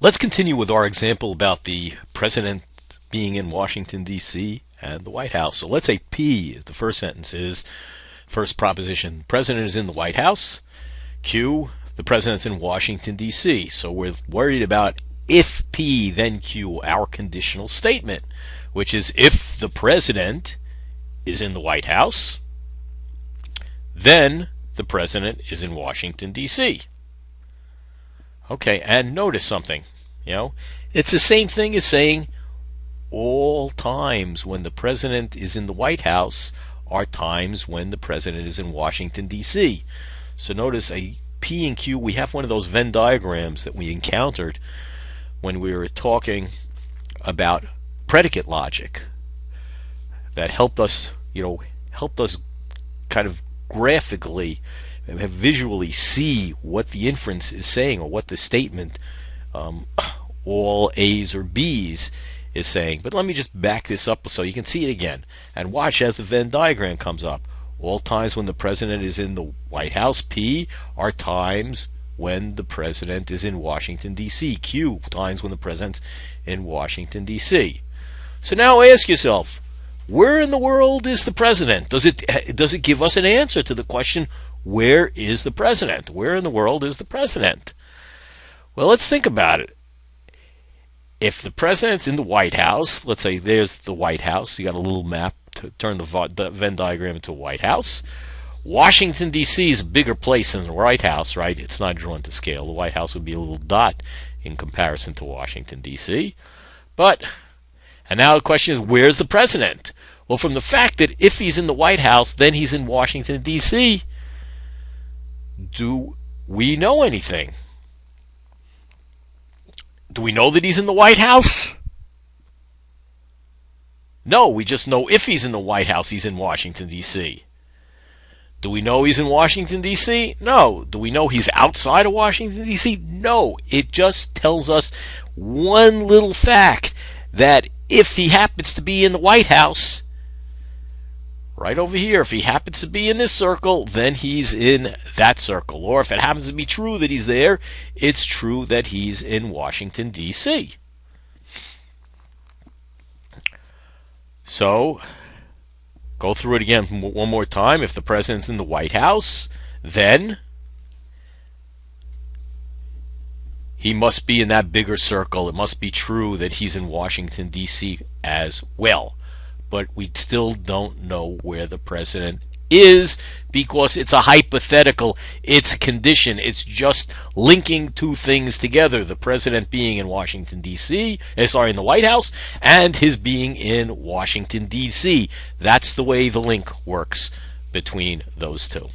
Let's continue with our example about the president being in Washington, D.C. and the White House. So let's say P, the first sentence is, first proposition, the president is in the White House. Q, the president's in Washington, D.C. So we're worried about if P, then Q, our conditional statement, which is if the president is in the White House, then the president is in Washington, D.C. Okay, and notice something. It's the same thing as saying all times when the president is in the White House are times when the president is in Washington, D.C. So notice a P and Q, we have one of those Venn diagrams that we encountered when we were talking about predicate logic that helped us kind of graphically, visually see what the inference is saying or what the statement all A's or B's is saying. But let me just back this up so you can see it again. And watch as the Venn diagram comes up. All times when the president is in the White House, P, are times when the president is in Washington, D.C. Q, times when the president's in Washington, D.C. So now ask yourself, where in the world is the president? Does it give us an answer to the question, where is the president? Where in the world is the president? Well, let's think about it. If the president's in the White House, let's say there's the White House. You got a little map to turn the Venn diagram into a White House. Washington, D.C. is a bigger place than the White House, right? It's not drawn to scale. The White House would be a little dot in comparison to Washington, D.C. And now the question is, where's the president? Well, from the fact that if he's in the White House, then he's in Washington, D.C., do we know anything? Do we know that he's in the White House? No, we just know if he's in the White House, he's in Washington, D.C. Do we know he's in Washington, D.C.? No. Do we know he's outside of Washington, D.C.? No. It just tells us one little fact, that if he happens to be in the White House, right over here, if he happens to be in this circle, then he's in that circle. Or if it happens to be true that he's there, it's true that he's in Washington, D.C. So, go through it again one more time. If the president's in the White House, then he must be in that bigger circle. It must be true that he's in Washington, D.C. as well. But we still don't know where the president is because it's a hypothetical. It's a condition. It's just linking two things together. The president being in Washington, D.C., in the White House, and his being in Washington, D.C. That's the way the link works between those two.